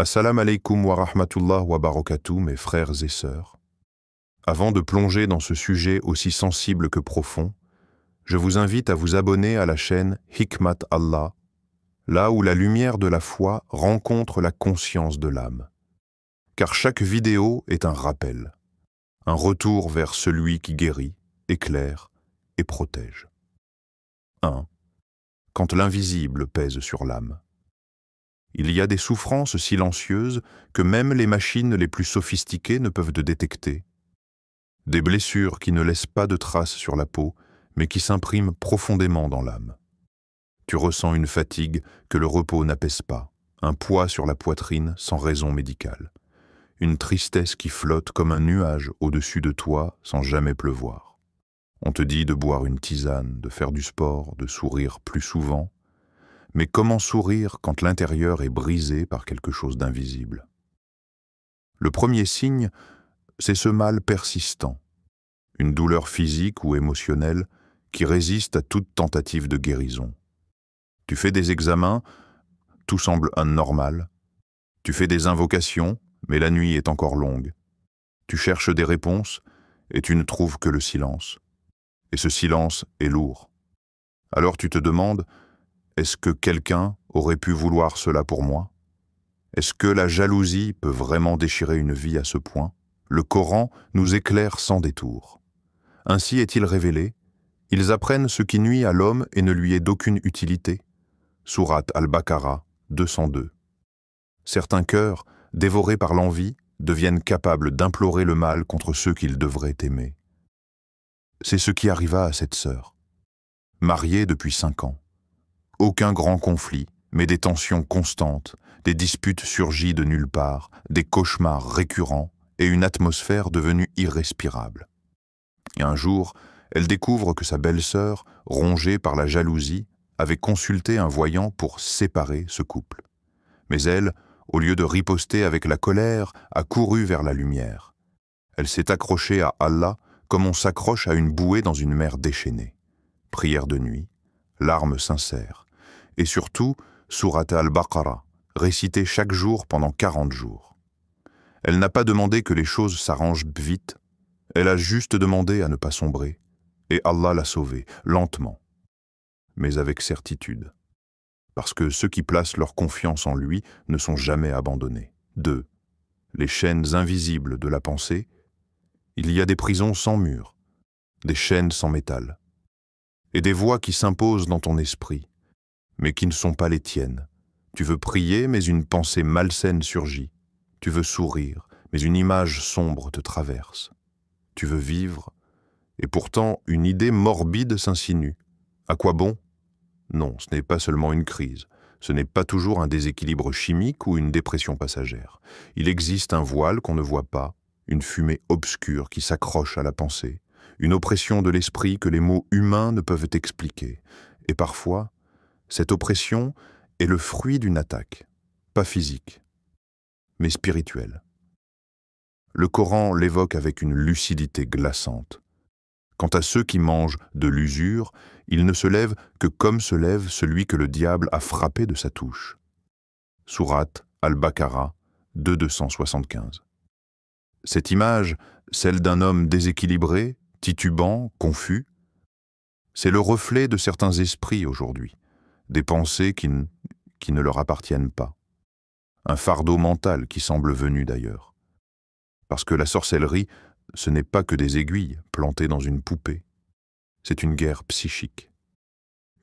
Assalamu alaikum wa rahmatullah wa barakatuh, mes frères et sœurs. Avant de plonger dans ce sujet aussi sensible que profond, je vous invite à vous abonner à la chaîne Hikmat Allah, là où la lumière de la foi rencontre la conscience de l'âme. Car chaque vidéo est un rappel, un retour vers celui qui guérit, éclaire et protège. 1. Quand l'invisible pèse sur l'âme. Il y a des souffrances silencieuses que même les machines les plus sophistiquées ne peuvent détecter. Des blessures qui ne laissent pas de traces sur la peau, mais qui s'impriment profondément dans l'âme. Tu ressens une fatigue que le repos n'apaise pas, un poids sur la poitrine sans raison médicale, une tristesse qui flotte comme un nuage au-dessus de toi sans jamais pleuvoir. On te dit de boire une tisane, de faire du sport, de sourire plus souvent. Mais comment sourire quand l'intérieur est brisé par quelque chose d'invisible? Le premier signe, c'est ce mal persistant, une douleur physique ou émotionnelle qui résiste à toute tentative de guérison. Tu fais des examens, tout semble anormal. Tu fais des invocations, mais la nuit est encore longue. Tu cherches des réponses et tu ne trouves que le silence. Et ce silence est lourd. Alors tu te demandes, est-ce que quelqu'un aurait pu vouloir cela pour moi? Est-ce que la jalousie peut vraiment déchirer une vie à ce point? Le Coran nous éclaire sans détour. Ainsi est-il révélé, ils apprennent ce qui nuit à l'homme et ne lui est d'aucune utilité. Sourate Al-Baqarah 202. Certains cœurs, dévorés par l'envie, deviennent capables d'implorer le mal contre ceux qu'ils devraient aimer. C'est ce qui arriva à cette sœur. Mariée depuis 5 ans. Aucun grand conflit, mais des tensions constantes, des disputes surgies de nulle part, des cauchemars récurrents et une atmosphère devenue irrespirable. Et un jour, elle découvre que sa belle-sœur, rongée par la jalousie, avait consulté un voyant pour séparer ce couple. Mais elle, au lieu de riposter avec la colère, a couru vers la lumière. Elle s'est accrochée à Allah comme on s'accroche à une bouée dans une mer déchaînée. Prière de nuit, larmes sincères, et surtout, Sourate Al-Baqarah, récitée chaque jour pendant 40 jours. Elle n'a pas demandé que les choses s'arrangent vite, elle a juste demandé à ne pas sombrer, et Allah l'a sauvée, lentement, mais avec certitude, parce que ceux qui placent leur confiance en lui ne sont jamais abandonnés. 2. Les chaînes invisibles de la pensée. Il y a des prisons sans murs, des chaînes sans métal, et des voix qui s'imposent dans ton esprit, mais qui ne sont pas les tiennes. Tu veux prier, mais une pensée malsaine surgit. Tu veux sourire, mais une image sombre te traverse. Tu veux vivre, et pourtant une idée morbide s'insinue. À quoi bon? Non, ce n'est pas seulement une crise. Ce n'est pas toujours un déséquilibre chimique ou une dépression passagère. Il existe un voile qu'on ne voit pas, une fumée obscure qui s'accroche à la pensée, une oppression de l'esprit que les mots humains ne peuvent expliquer. Et parfois, cette oppression est le fruit d'une attaque, pas physique, mais spirituelle. Le Coran l'évoque avec une lucidité glaçante. Quant à ceux qui mangent de l'usure, ils ne se lèvent que comme se lève celui que le diable a frappé de sa touche. Sourate Al-Baqarah 275. Cette image, celle d'un homme déséquilibré, titubant, confus, c'est le reflet de certains esprits aujourd'hui. Des pensées qui ne leur appartiennent pas. Un fardeau mental qui semble venu d'ailleurs. Parce que la sorcellerie, ce n'est pas que des aiguilles plantées dans une poupée. C'est une guerre psychique.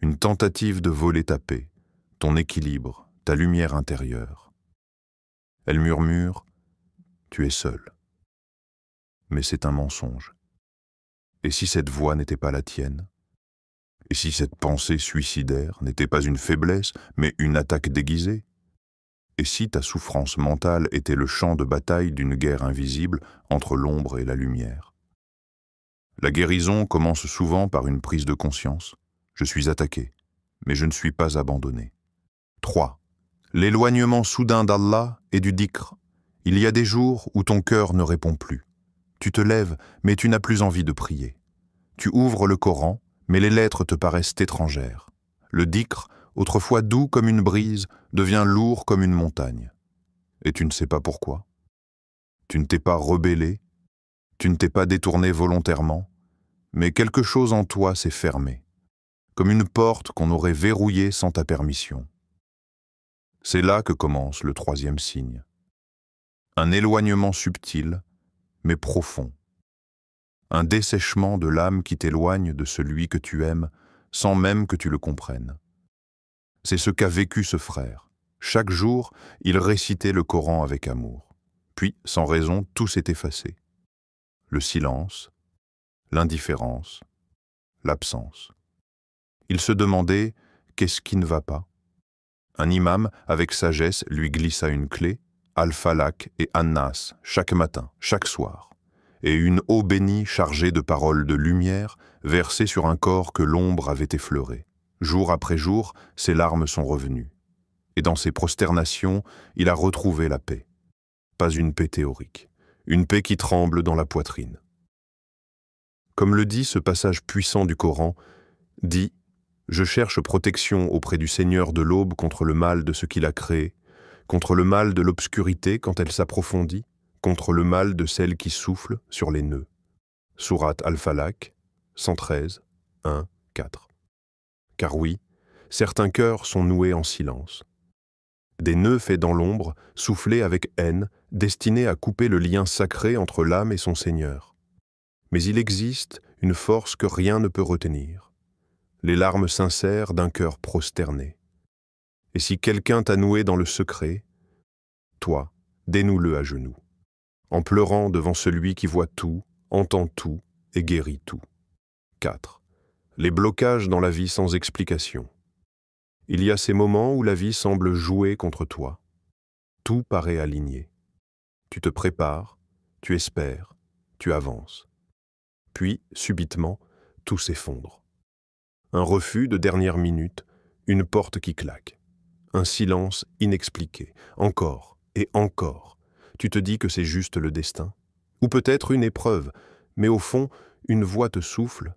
Une tentative de voler ta paix, ton équilibre, ta lumière intérieure. Elle murmure, tu es seul. Mais c'est un mensonge. Et si cette voix n'était pas la tienne? Et si cette pensée suicidaire n'était pas une faiblesse, mais une attaque déguisée? Et si ta souffrance mentale était le champ de bataille d'une guerre invisible entre l'ombre et la lumière? La guérison commence souvent par une prise de conscience. Je suis attaqué, mais je ne suis pas abandonné. 3. L'éloignement soudain d'Allah et du dhikr. Il y a des jours où ton cœur ne répond plus. Tu te lèves, mais tu n'as plus envie de prier. Tu ouvres le Coran, mais les lettres te paraissent étrangères. Le dhikr, autrefois doux comme une brise, devient lourd comme une montagne. et tu ne sais pas pourquoi. Tu ne t'es pas rebellé, tu ne t'es pas détourné volontairement, mais quelque chose en toi s'est fermé, comme une porte qu'on aurait verrouillée sans ta permission. C'est là que commence le troisième signe. Un éloignement subtil, mais profond. Un dessèchement de l'âme qui t'éloigne de celui que tu aimes sans même que tu le comprennes. C'est ce qu'a vécu ce frère. Chaque jour, il récitait le Coran avec amour. Puis, sans raison, tout s'est effacé. Le silence, l'indifférence, l'absence. Il se demandait « qu'est-ce qui ne va pas ?» Un imam, avec sagesse, lui glissa une clé, Al-Falak et An-Nas, chaque matin, chaque soir, et une eau bénie chargée de paroles de lumière, versée sur un corps que l'ombre avait effleuré. Jour après jour, ses larmes sont revenues. Et dans ses prosternations, il a retrouvé la paix. Pas une paix théorique, une paix qui tremble dans la poitrine. Comme le dit ce passage puissant du Coran, dit « Je cherche protection auprès du Seigneur de l'aube contre le mal de ce qu'il a créé, contre le mal de l'obscurité quand elle s'approfondit, contre le mal de celle qui souffle sur les nœuds. » Sourate Al-Falaq, 113, 1, 4. Car oui, certains cœurs sont noués en silence. Des nœuds faits dans l'ombre, soufflés avec haine, destinés à couper le lien sacré entre l'âme et son Seigneur. Mais il existe une force que rien ne peut retenir. Les larmes sincères d'un cœur prosterné. Et si quelqu'un t'a noué dans le secret, toi, dénoue-le à genoux, en pleurant devant celui qui voit tout, entend tout et guérit tout. 4. Les blocages dans la vie sans explication. Il y a ces moments où la vie semble jouer contre toi. Tout paraît aligné. Tu te prépares, tu espères, tu avances. Puis, subitement, tout s'effondre. Un refus de dernière minute, une porte qui claque. Un silence inexpliqué, encore et encore. Tu te dis que c'est juste le destin. Ou peut-être une épreuve, mais au fond, une voix te souffle.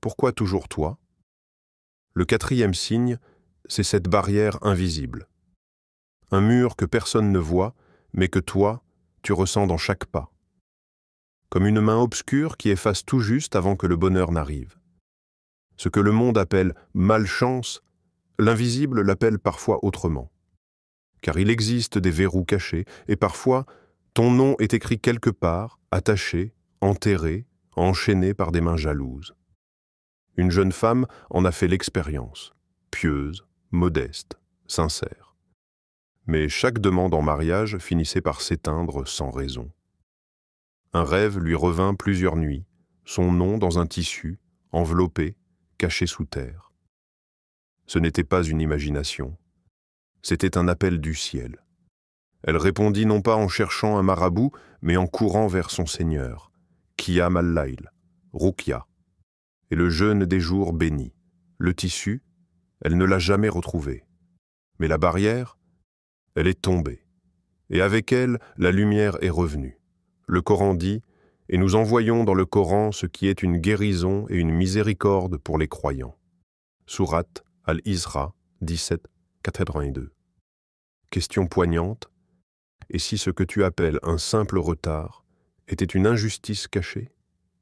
Pourquoi toujours toi ? Le quatrième signe, c'est cette barrière invisible. Un mur que personne ne voit, mais que toi, tu ressens dans chaque pas. Comme une main obscure qui efface tout juste avant que le bonheur n'arrive. Ce que le monde appelle malchance, l'invisible l'appelle parfois autrement. Car il existe des verrous cachés, et parfois, ton nom est écrit quelque part, attaché, enterré, enchaîné par des mains jalouses. Une jeune femme en a fait l'expérience, pieuse, modeste, sincère. Mais chaque demande en mariage finissait par s'éteindre sans raison. Un rêve lui revint plusieurs nuits, son nom dans un tissu, enveloppé, caché sous terre. Ce n'était pas une imagination, c'était un appel du ciel. Elle répondit non pas en cherchant un marabout, mais en courant vers son Seigneur, Qiyam al-Layl, Ruqya, et le jeûne des jours bénis. Le tissu, elle ne l'a jamais retrouvé. Mais la barrière, elle est tombée. Et avec elle, la lumière est revenue. Le Coran dit « Et nous envoyons dans le Coran ce qui est une guérison et une miséricorde pour les croyants. » Sourate Al-Isra 17, 82. Question poignante. Et si ce que tu appelles un simple retard était une injustice cachée?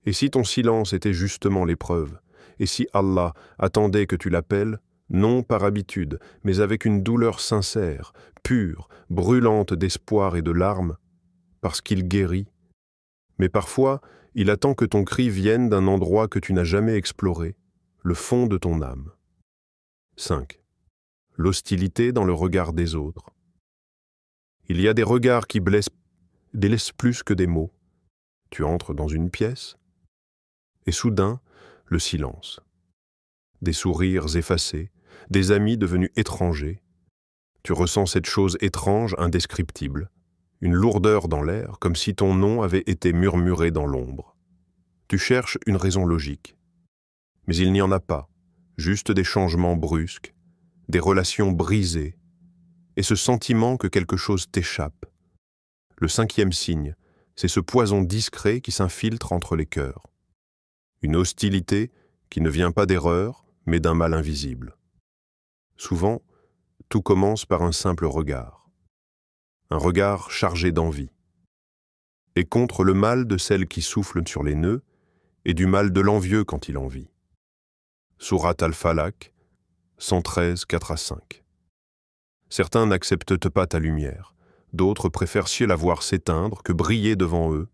Et si ton silence était justement l'épreuve? Et si Allah attendait que tu l'appelles, non par habitude, mais avec une douleur sincère, pure, brûlante d'espoir et de larmes, parce qu'il guérit? Mais parfois, il attend que ton cri vienne d'un endroit que tu n'as jamais exploré, le fond de ton âme. 5. L'hostilité dans le regard des autres. Il y a des regards qui délaissent plus que des mots. Tu entres dans une pièce, et soudain, le silence. Des sourires effacés, des amis devenus étrangers. Tu ressens cette chose étrange, indescriptible, une lourdeur dans l'air, comme si ton nom avait été murmuré dans l'ombre. Tu cherches une raison logique, mais il n'y en a pas, juste des changements brusques, des relations brisées, et ce sentiment que quelque chose t'échappe. Le cinquième signe, c'est ce poison discret qui s'infiltre entre les cœurs. Une hostilité qui ne vient pas d'erreur, mais d'un mal invisible. Souvent, tout commence par un simple regard. un regard chargé d'envie. Et contre le mal de celle qui souffle sur les nœuds, et du mal de l'envieux quand il envie. Sourate Al-Falaq, 113, 4 à 5. Certains n'acceptent pas ta lumière, d'autres préfèrent la voir s'éteindre que briller devant eux.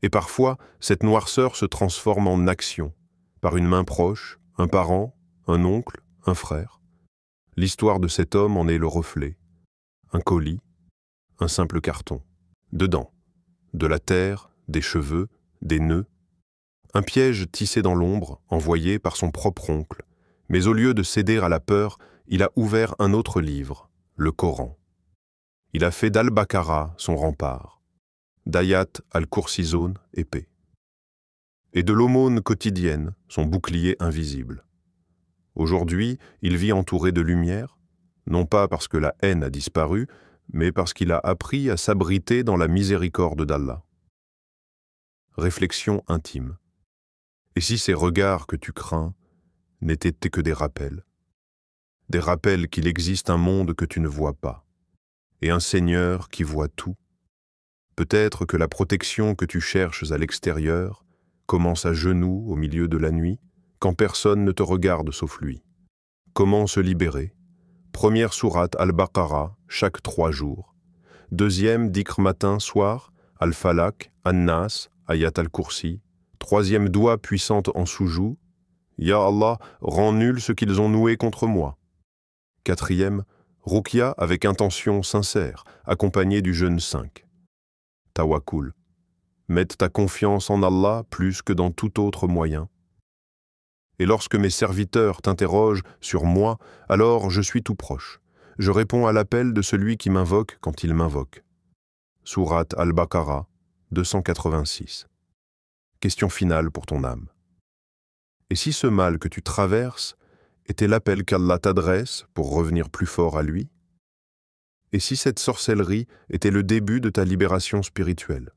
Et parfois, cette noirceur se transforme en action, par une main proche, un parent, un oncle, un frère. L'histoire de cet homme en est le reflet. Un colis, un simple carton. Dedans, de la terre, des cheveux, des nœuds. Un piège tissé dans l'ombre, envoyé par son propre oncle. Mais au lieu de céder à la peur, il a ouvert un autre livre, le Coran. Il a fait d'Al-Baqara son rempart, d'Ayat al-Kursizone épée, et de l'aumône quotidienne son bouclier invisible. Aujourd'hui, il vit entouré de lumière, non pas parce que la haine a disparu, mais parce qu'il a appris à s'abriter dans la miséricorde d'Allah. Réflexion intime. Et si ces regards que tu crains n'étaient que des rappels qu'il existe un monde que tu ne vois pas, et un Seigneur qui voit tout? Peut-être que la protection que tu cherches à l'extérieur commence à genoux au milieu de la nuit, quand personne ne te regarde sauf lui. Comment se libérer? Première sourate Al-Baqara, chaque 3 jours. Deuxième, dhikr matin, soir, Al-Falaq, An-Nas, Ayat al-Kursi. Troisième doigt puissante en sous-joue, Ya Allah, rends nul ce qu'ils ont noué contre moi. Quatrième, Ruqya avec intention sincère, accompagnée du jeûne 5. Tawakkul. Mette ta confiance en Allah plus que dans tout autre moyen. Et lorsque mes serviteurs t'interrogent sur moi, alors je suis tout proche. Je réponds à l'appel de celui qui m'invoque quand il m'invoque. Sourate Al-Baqara, 286. Question finale pour ton âme. Et si ce mal que tu traverses était l'appel qu'Allah t'adresse pour revenir plus fort à lui? Et si cette sorcellerie était le début de ta libération spirituelle?